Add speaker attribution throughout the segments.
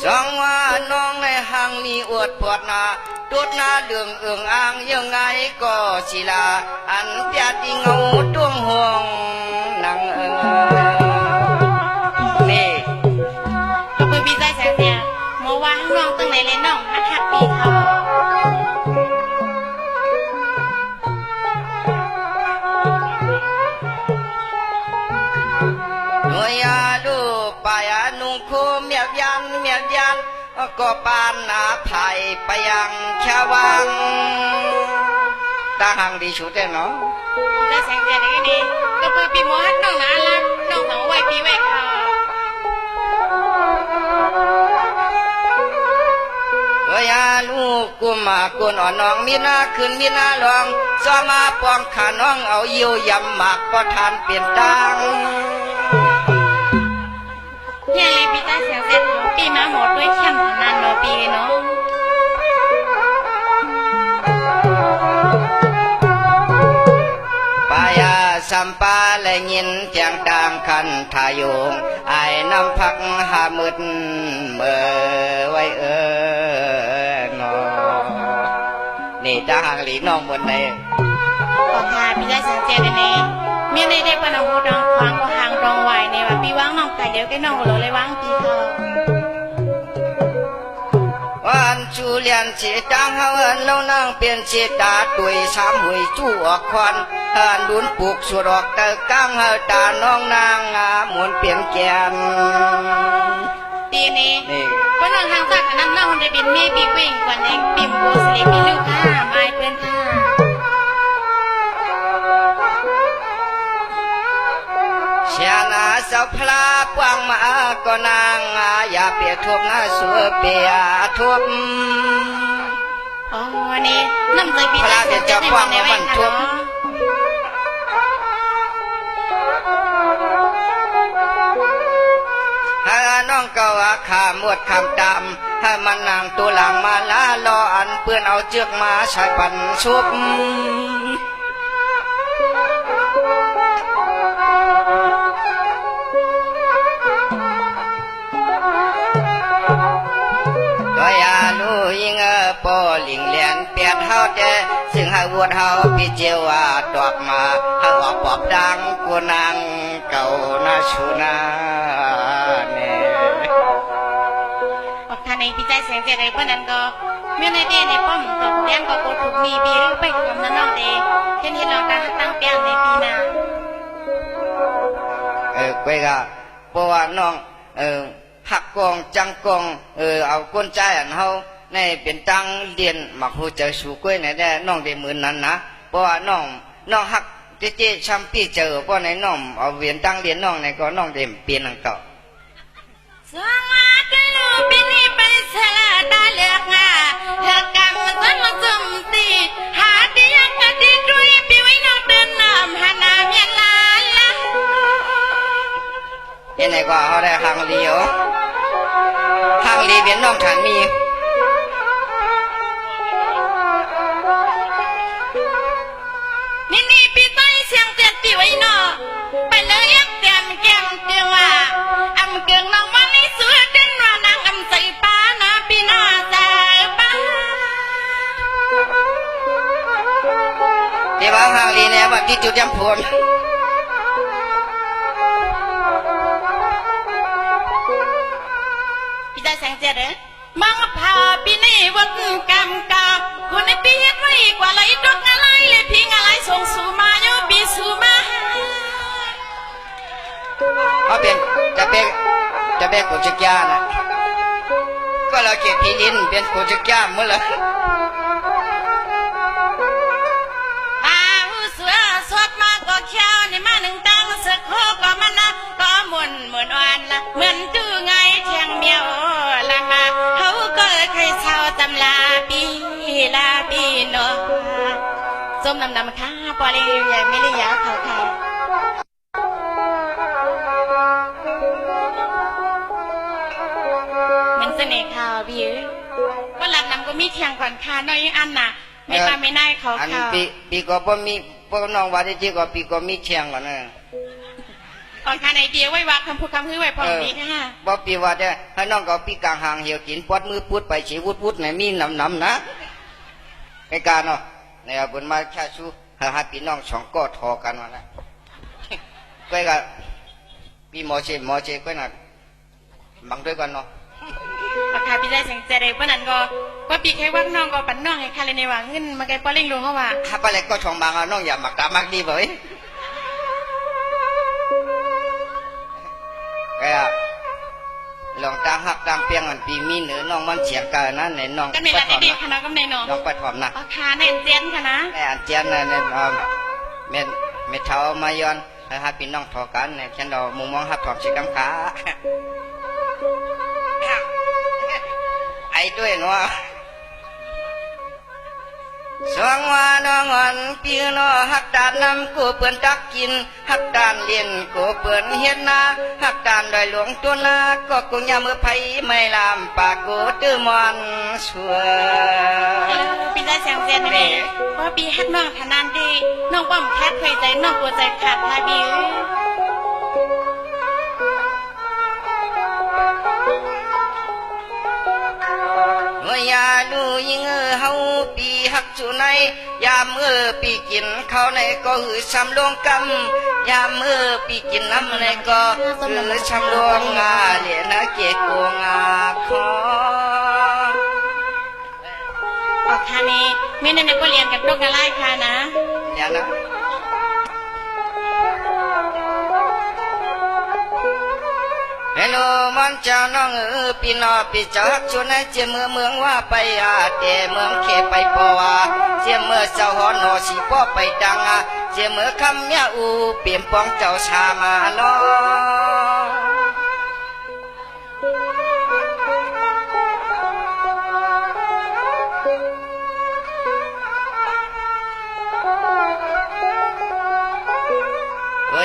Speaker 1: สองว่าน้องในห้างนี้อวดปวดหน้าตูดหน้าเดืองเอืองอ่างยังไงก็ศิลาอันเปียดิเงาดวงห่วงนางนี่
Speaker 2: ก็เพื่อพี่ใจแสงเสียโมว่าให้น้องตั้งไหนเลยน้องหักปีเขา
Speaker 1: หน่วยยาดูปายานุ่งคูเมียบยันก็ปานหนาไผ่ไปยังแค่วังตาหังดีชุดเนาะ
Speaker 2: พี่ใจแสงเสียได้ไงนี่ก็เพื่อพี่โมหักน้องนะรักน้องสองไว้ปีไว้ค่ะ
Speaker 1: ยาลูกกุมากุนอ่อนน้องมีหน้าขึ้นมีหน้าลองสอมาปองขาน้องเอาเยี่ยวยำหมากก็ทานเปลี่ยนตัง
Speaker 2: เนี่ยเลยพี่ใจแสงเสียปีมาหมดด้วยเข้มนานเนาะปีเนาะ
Speaker 1: ปายาสัมปาและยินเสียงต่างคันทายงไอ้น้ำพักหามืดเมื่อไว้งอนี่จะห่างหลีกน้องบนไหน
Speaker 2: ขอพาพี่ได้สังเกตในเมียในเด็กปนหูดองควางก็ห่างรองไหวในว่าพี่ว่างน้องไก่เดียวกันน้องหัวเลยว่างพี่เขา
Speaker 1: วันจูเลียนสีจังเฮินน้องนางเปลี่ยนสีตาตุยสามหุยจู่ออกควันเฮินดุนปลูกสุดอกเตอกังเฮิตาน้องนางหมุนเปลี่ยนแกน
Speaker 2: ตีนี้เพราะน้องทางจากนั้นน้องได้บินมีปีวิ่งกว่าเองปิ่มโบสเลปีลูกค่ะไม่เพื่อนค่ะ
Speaker 1: เชียนาเสาพลากวางมาก็นางอย่าเปียทุบนะสัวเปียทุบ
Speaker 2: อ๋อนี่น้ำใจพี่ได้เสียใจในวันในวันทุบ
Speaker 1: น้องก็ว่าขาหมวดคำตามให้มันนางตัวหลังมาลารออันเปื้อนเอาเจือกมาใช้ปันชุบก็อย่าลูยิงปอลิงเลียนเปียดเฮาเจซึ่งให้วัวเฮาพี่เจียวว่าดอกมาให้ออกปอบดังกูนางเก่านาชูนา
Speaker 2: ในพี่ใจเสียงเสียอะไรเพราะนั้นก็เมื่อในเดียในป้อมตกเลี้ยงก็กดถูกมีบีรู้ไปกับน้องเองเช่นที่เราตั้งเปียงในปีหน้า
Speaker 1: ไปก็เพราะว่าน้องหักกองจังกองเอาก้นใจอันเฮาในเป็นตังเรียนมักหูเจอสู่กล้วยในแด่น้องได้หมื่นนั้นนะเพราะว่าน้องหักเจ๊ช้ำพี่เจอเพราะในน้องเอาเวียนตังเรียนน้องในก็น้องได้เปลี่ยนอังเก่า
Speaker 2: สวัสดีลูกปีนี้ไปเสลตาเลือกงาเธอกำสันมาจุ่มตีหาดียังกะดีด้วยปีไว้นอกเดินน้ำหาน้ำยันลาละ
Speaker 1: ยังไงก็เอาได้ห่างเลียวห่างเลียเป็นน้องฉันมี
Speaker 2: นี่ปีใต้เสียงเจ็ดปีไว้นอกไปเลยยักแก้มเดียวว่าอำเกิงน้องมันนี่สวยเด่นว่านางอำใส่ป้านะปีหน้าแต่ป้า
Speaker 1: เดี๋ยวห่างเลียเนี่ยแบบที่จุดจำพล
Speaker 2: พี่ได้แสงเจ็ดเหรอมังพาปีนี้วันกำกับคนในปีเฮ้ยกว่าไรดอกอะไรเลยพิงอะไรส่งสู่มาโยปีสู่มา
Speaker 1: เขาเป็นจะเป็นกุจิกยานะก็เราเก็บพีลินเป็นกุจิกยาเมื่อไร
Speaker 2: เสือสวดมาก็เขียวนี่มาหนึ่งตังสึกโคก็มันนะก็หมุนอ่อนละเหมือนตู้ไงเทียงเมียวละมาเขาก็เคยเช่าตำลาปีโนส้มดำค่ะปอเลยใหญ่ไม่ได้ยาเขาค่ะมันเสน่ห์ข่าวพี่ว่าหลับนำก็มีเทียงก่อนค่ะน้อยอันน่ะไม่ตาไม่ได้เขาค่ะ
Speaker 1: ปีก็พอมีพวกน้องว่าที่จีก็ปีก็มีเทียงก่อนนะ
Speaker 2: อ๋ ออกคาในเดียวไว้ว่าคำพูดคำฮือไว้พอดีค่ะ
Speaker 1: บ่ปีว่าเด้อให้น้องก็ปีกลางหางเหี่ยวกินปอดมือพูดไปฉีวุดๆในมีน้ำนะไอ้การเนาะในเอาบุญมาแค่ชูหาพี่น้องสองก็ทอกันมาแล้วก็ก็ปีหมอเชก็น่ะบังด้วยกันเนาะ
Speaker 2: ออกคาพี่ได้เสียงใจเลยเพราะนั้นก็ว่าปีแค่ว่าน้องก็ปั่นน้องให้คาเลยในว่าเงินมาแกป้อเล่งลงเขาว่า
Speaker 1: ถ้าไปแล้วก็ช่องบางน้องอย่ามักตามักดีบ่อยก็ลองตามหักตามเปียงมันปีมีเหนือน้องมันเฉียงกันนะในน้อง
Speaker 2: ก็ในร้านดีๆค่ะน้องก็ในน้อง
Speaker 1: น้องปัดหอมนะ
Speaker 2: ออกคาในเจียนค่ะนะ
Speaker 1: ในอันเจียนในเม็ดเท้ามาย้อนหาพี่น้องทอกันในเช่นเรามุมมองหับถอมชิกำขาไอ้ด้วยเนาะสวงว่าน้องอ่อนพี่น้อหักดานนำกูเปื่อนตักกินหักดานเลียนกูเปื่อนเฮ็ดนาหักดานดอยหลวงตัวนาก็คงยามมือไผไม่ลามปากกูตื้อมอนชัว
Speaker 2: ปีได้เสียงเจียนเลยเพราะปีฮักน้องทนานดีน้องป้อมแคทเคยใจน้องกลัวใจขาดพาบี
Speaker 1: ยาลูยิงเฮาปีหักจูในยามปีกินข้าวในก็หือช้ำลวงกำยามปีกินน้ำในก็หือช้ำลวงงาเหลียนะเกกวงาคอ
Speaker 2: ออกคานี้มีนั่นก็เรียนกับลูกกระไล่ค่ะนะ
Speaker 1: เนี่ยนะเฮโลมันเจ้าน้องพี่น้อพี่เจ้าฮักชวนให้เจียเมืองว่าไปเตเมืองเขไปปอเจียเมื่อเจ้าหอนอสีป้อไปดังเจียเมื่อคำยาอูเปลี่ยนปองเจ้าชามาลอ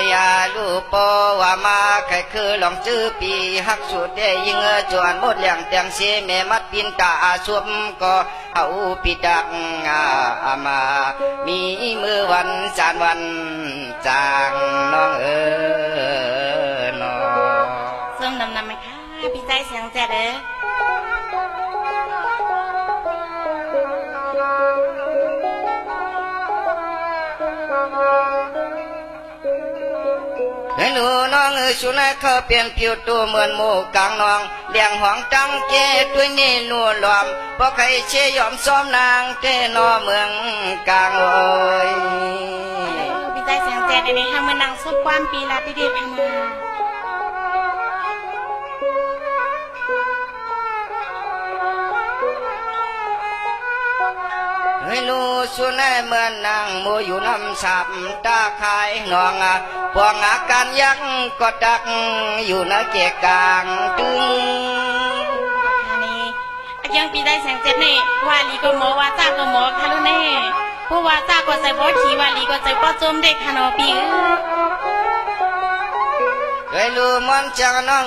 Speaker 1: อยาลูปอว่ามาใครคือลองจื้อปีหักสุดได้ยิงจวนหมดอย่างเตียงเสียแม่มัดปินตาสวมก็เอาปีดักมามีมือวันจานวันจางน้องน้อง
Speaker 2: ส้มดำไหมคะพี่ใจเสียงแจ๊ดเด้อ
Speaker 1: เฮ้ยหนูน้องสุนัขเขาเปลี่ยนผิวตัวเหมือนหมูกลางน้องเลี้ยงห้องจังเกด้วยนี่นัวหลอมเพราะใครเชยยอมซ้อมนางเทนอเมืองกลางโอ้ย
Speaker 2: พี่ใจเสียงแจ๊ดในนี้ค่ะเมื่อนั่งซบความปีลาดีๆพมา
Speaker 1: เฮ้ยลูสุนัขเหมือนนางโมอยู่น้ำสับตาคายน้องพวงอาการยักก็ดักอยู่ในเกะกลางตึง
Speaker 2: อันนี้ยังปีได้เสียงแจ๊ดนี่ว่าลีก็หมอว่าจ้าก็หมอค่ะลูกแน่เพราะว่าจ้าก็ใจบ่ขี่ว่าลีก็ใจบ่จมเด็กค่ะน้องปี
Speaker 1: เคยรู้มันจังน้อง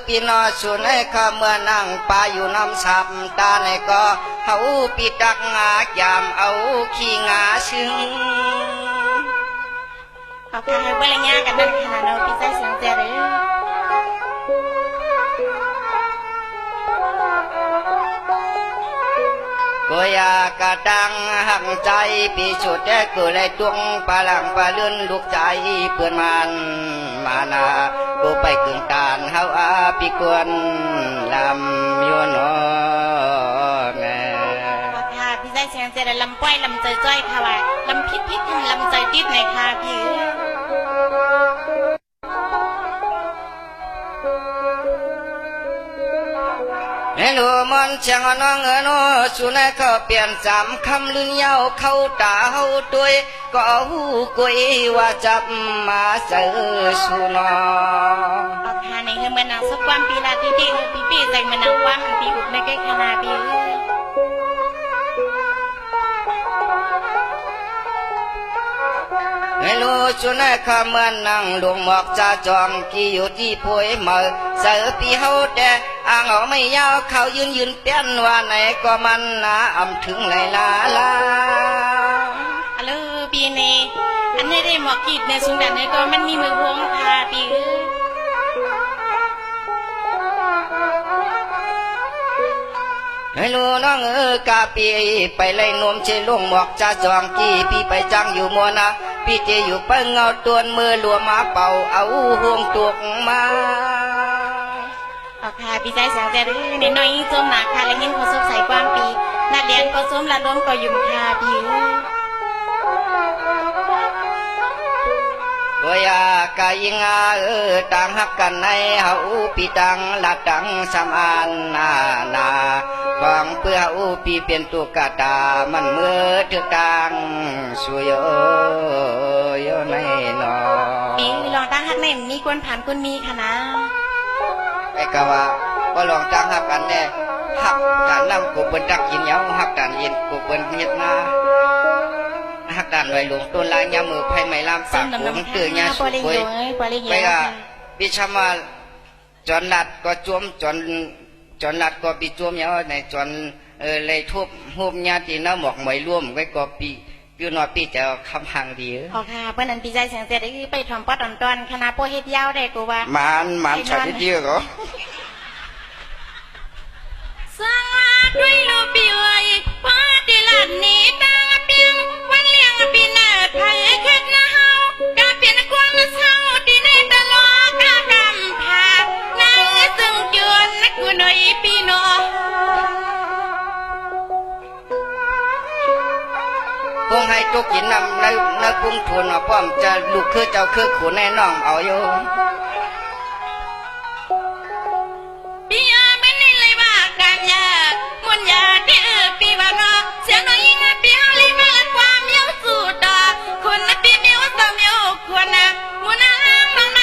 Speaker 1: พี่น้อสุนให้ข้าเมื่อนั่งปลาอยู่น้ำสับตาในก็เขาปีดักงายามเอาขี้งาซึ้ง
Speaker 2: ขอบคุณให้บริญญากันนั่นค่ะน้องปีใจเสียงแจ๊ดเด้อ
Speaker 1: ก็อยากกระดังหักใจปีสุดแต่ก็เลยตวงปลาหลังปลาเลื่อนลูกใจเพื่อนมันมานากูไปกึ่งตานเฮาปีกวนลำโยนอแม่
Speaker 2: ค่ะพี่ใจเสียงแจ๊ดลำป้อยลำใจจ้อยค่ะว่าลำพิษทำลำใจติดในค่ะพี่
Speaker 1: เฮ้ยหนูมันช่างน้องโนสุนัขเขาเปลี่ยนสามคำลืนยาวเข้าตาเฮาด้วยก็หูกุยว่าจับมาเจอสุนอ
Speaker 2: ออกหาในคือมันนางสักความปีลาดีๆคือปีใจมันนางความมันปีอุดไม่ใกล้ขนาดปี
Speaker 1: ให้รู้สุนัขเขาเหมือนนั่งดวงหมอกจะจองกี่อยู่ที่พวยเมื่อเสือปีเฮาแต่อ่างเอาไม่ยาวเขายืนเปี้ยนว่าไหนก็มันนะอำถึงไหลลา
Speaker 2: อะลูปีนี้อั นนี้ได้หมอกกีดในสูงดันนี้ก็มันมีมือพงพาปี
Speaker 1: ให้รู้น้องกาปีไปไล่นวมเชลุงหมอกจะจองกี้พี่ไปจังอยู่มัวนะพี่เจอยู่เปิ้งเอาตัวมือหลวมมาเป่าเอาห่วงตุกมา
Speaker 2: ออกค่ะพี่ใจแสงแต่ดื้อในน้อยจมหนักค่ะและยิ่งเขาซบใส่ความปีนักเรียนก็ส้มละล้มก็ยุ่มค่ะพี่
Speaker 1: ตัวยากายิงต่างหักกันในเฮาปีตังละตังสมานนาของเพื่อเฮาปีเปลี่ยนตุกตามันเมื่อเถือกลางสุยโยในนอ
Speaker 2: ปีลองตั้งหักในมีกวนผ่านกวนมีค่ะนะ
Speaker 1: ไอ้กะว่าบ่ลองตั้งหักกันแน่หักกันนำกูเปิ้นตักกินเหนียวหักกันเย็นกูเปิ้นเฮ็ดนาหักด่านไว้หลวงต้นลายยามือไผ่ไม้ลามปากผมเตือนยาสุกไปก็พิชมาจอนลัดก็จวมจอนลัดก็ปีจวมยาในจอนเลยทุบหุบยาตีน้ำหมอกไม่ร่วมไว้ก็ปีพี่นอปีจะคำพังดี
Speaker 2: อ๋อค่ะเพื่อนนั้นปีใจเสียงเสียได้ไปทำปอดตอนคณะโปเฮ็ดยาวได้กูว่า
Speaker 1: มันฉันนิดเดียวเหรอ
Speaker 2: สวัสดีลูกพี่ไว้พอดีหลานนี้ตาเปียงวันเลี้ยงปีหน้าไทยเกิดนะเฮากาเปลี่ยนความเศร้าดีในตลอดกากำพานางซึ่งจวนนักกูหน่อยพี่น้อง
Speaker 1: พงให้ตุกกินนำในกรุงทุนว่าป้อมจะลูกคือเจ้าคือขู่แน่น้องเอาอยู่
Speaker 2: พี่ยาไม่ได้เลยว่าการยามุนยาที่ปีว่ารอเสียงน้อยยิ่งพี่เขาเลยมาความเมียวสู่ดอคนนะพี่เมียวต่อเมียวควรนะมุนน้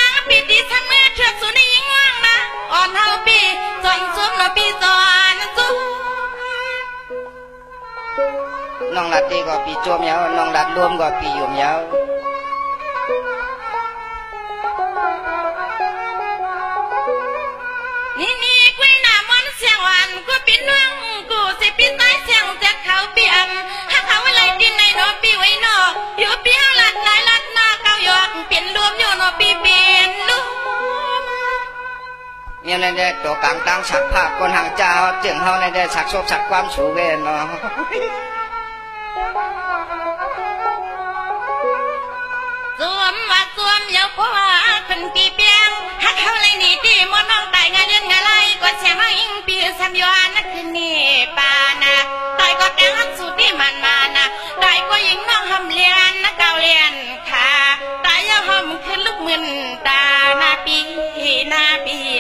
Speaker 2: องพี่ที่ฉันเมื่อเธอสู่ในยิ่งว่างนะอ่อนเฮาพี่จนซุ่มนะพี่จอนซุ่ม
Speaker 1: น้องลัดดีก็ปีจวมยาวน้องลัดรวมก็ปียุ่มยาว
Speaker 2: นี่คุยหน้ามอนเสียงหวานกูปีน้องกูสิปีใต้เสียงจากเขาเปียมหากเขาอะไรดินในนอปีไว้นออยู่ปีหลัดไหนลัดหน้าเก้าหยอกเปลี่ยนรวมอยู่นอปีเปลี่ยนลูก
Speaker 1: เนี่ยในเด็กตัวกลางตั้งฉักภาพคนห่างเจ้าจึงเฮาในเด็กฉักโชคฉักความสูเวนเนาะ
Speaker 2: สวมว่าสวมเยาเพราะว่าคนปีเปียงหากเขาเลยหนีที่มอน้องตายงานเลี้ยงงานไรก็เสียงอิงปีสัมยานนักคืนนี่ปานะตายก็แกงหันสุดที่มันมานะตายก็ยิงน้องหำเลียนนักเก่าเลียนขาตายยังหำขึ้นลูกมึนตาหน้าปี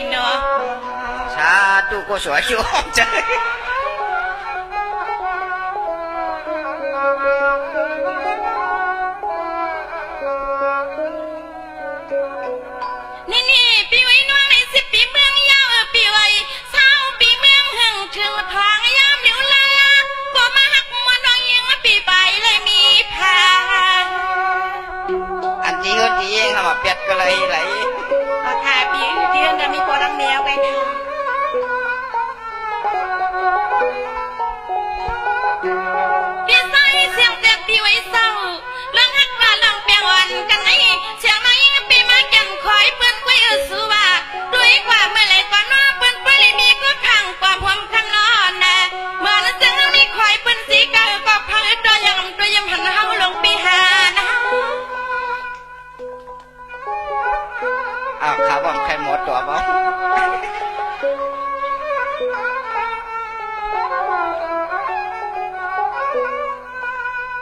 Speaker 2: เนาะ
Speaker 1: สาธุก็สวยอยู่ใจ เป็ดก็เลยไหล
Speaker 2: ราคาปีเดือนจะมีพอดังแนวไปพี่ใส่เสียงเจ็บปีไว้เศร้าเรื่องหักว่าเรื่องเปียงอ่อนกันไอ้เสียงน้อยปีมาแก่นคอยเปิ้นกุ้ยสูว่าด้วยความเมื่อไรก่อนน้อเปิ้นไปเลยมีก็ขังกว่าพวมขันนอนนะเมื่อนั้นเสียงนี้คอยเปิ้นสีกาก็พังตัวยังหันเฮาลงปีหานะ
Speaker 1: อ้าวขาบอมใครหมดตัวบ้าง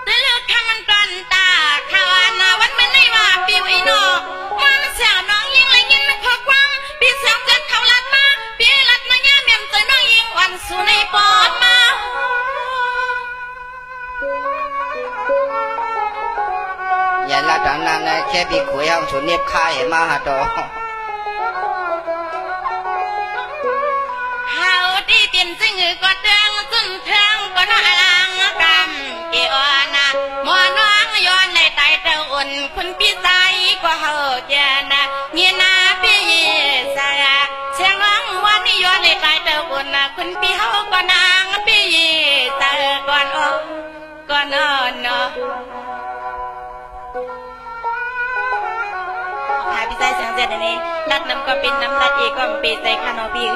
Speaker 2: เลือกทำมันก่อนตาข่าวนาวันมันไม่ว่าปิวอีโนมันเสียน้องยิงเลยยิงมันขอความพี่เสียงจัดเขาลัดมาพี่ลัดมาย่าเมียมเจอน้องยิงวันสู่ในปอดมา
Speaker 1: อย่าละตอนนั้นแค่พี่คุยเอาสุนเนียบค่ายมาหาตัว
Speaker 2: เฮาที่เปลี่ยนซึ่งก็เตืองสุนเทืองก็น่าลังกำเกี่ยวนะหมอน้องย้อนในไตเต้าอุ่นคุณพี่ใจก็เฮาเจนะเงียนาพี่สาเสียงน้องวันนี้ย้อนในไตเต้าอุ่นนะคุณพี่เฮาก็นางพี่ตาก่อนนอน เสียงเจ็ดนี้รัดน้ำก็เป็นน้ำรัดอีกก็เป็นใจขนมพี่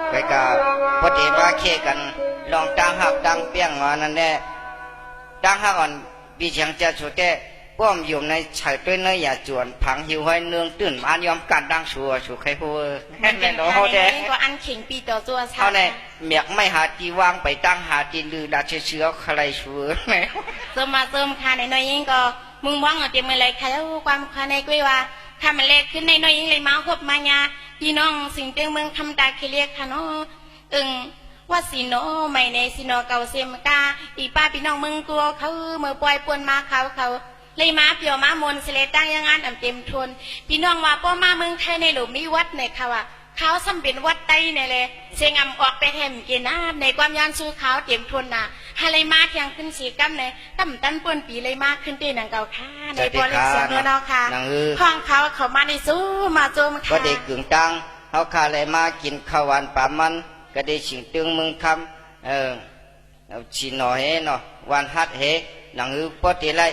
Speaker 1: ไปกับพอดีมาเคกันลองตั้งหักตั้งเปี้ยงมานั่นแหละตั้งหักอ่อนปีเฉียงจะสุดแต่ป้อมอยู่ในฉายด้วยเนื้ออย่าจวนผังหิวให้เนืองตื่นมายอมกันดังชัวชัวใครพูดแม่นเขาแท้
Speaker 2: ก็อันเข่งปีต่อตัว
Speaker 1: เขาเนี่ยเมียกไม่หาตีวางไปตั้งหาตีลือดาเชื้อใครชัวแม่
Speaker 2: เสริมมาเสริมค่ะในน้อยยิ่งก็มึงว่างเอาเตรียมอะไรค่ะแล้วความค่ะในกุ้ยว่าถ้ามันเล็กขึ้นในน้อยยิ่งเลยมาครบมาญาพี่น้องสิ่งเตียงเมืองคำตาเคเรียกค่ะเนาะว่าสิโนไม่ในสิโนเก่าเซมกาอีป้าพี่น้องมึงตัวเขาเมื่อปล่อยปวนมาเขาเลยมาเปียวมามนเสลตั้งยังงานเต็มทนพี่น้องว่าป้อมาเมืองไทยในหลุมมีวัดในเขาอ่ะเขาซ้ำเป็นวัดไตในเลยเสียงออกไปแถมกินน้ำในความยันสู้เขาเต็มทนน่ะฮาเลยมาเที่ยงขึ้นสีกัมในตั้มตันป่วนปีเลยมาขึ้นตีหนังเก่าค่ะในบริเสียงเนาะค่ะห้องเขามาในสู้มาโจมค่ะ
Speaker 1: ก็ได้กึ่งตังเขาคาเลยมากินข้าวหวานป่ามันก็ได้ชิงตึงมึงคำชินหน่อยเนาะวันฮัดเฮหนังปอติไร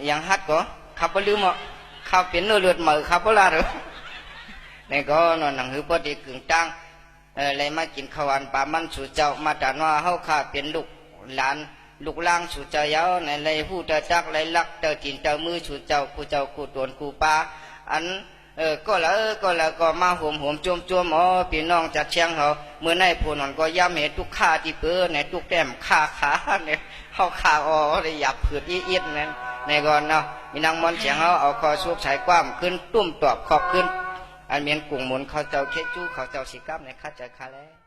Speaker 1: ยังฮัดก็ขับไปลืมอ่ะขับเป็นเลือดเหมือขับไปลาหรือนี่ก็นอนหนังปอติกึ่งตังเลยมากินข้าวหวานป่ามันสู่เจ้ามาด่านว่าเขาข้าเป็นลูกหลานลูกล่างสู่เจ้าเย้าในเลยผู้เจ้าจักเลยลักเจ้าจินเจ้ามือสู่เจ้ากูเจ้ากูตวนกูป้าอันก็แล้วก็มาห่มจมอ๋อพี่น้องจัดเชียงเขาเมื่อในผู้นอนก็ย่ำเห็นทุกข้าที่เปื้อในทุกแต้มข้าขาเนี่ยเขาขาอ๋อเลยอยากผืดอีดนั่นในก่อนเนาะมีนางมอนเสียงเขาเอาคอสูบสายกว้ามขึ้นตุ้มตอบขอบขึ้นอันเมียนกุ้งหมุนเขาเจ้าเคจูเขาเจ้าสีกัมในข้าใจข้าแล้ว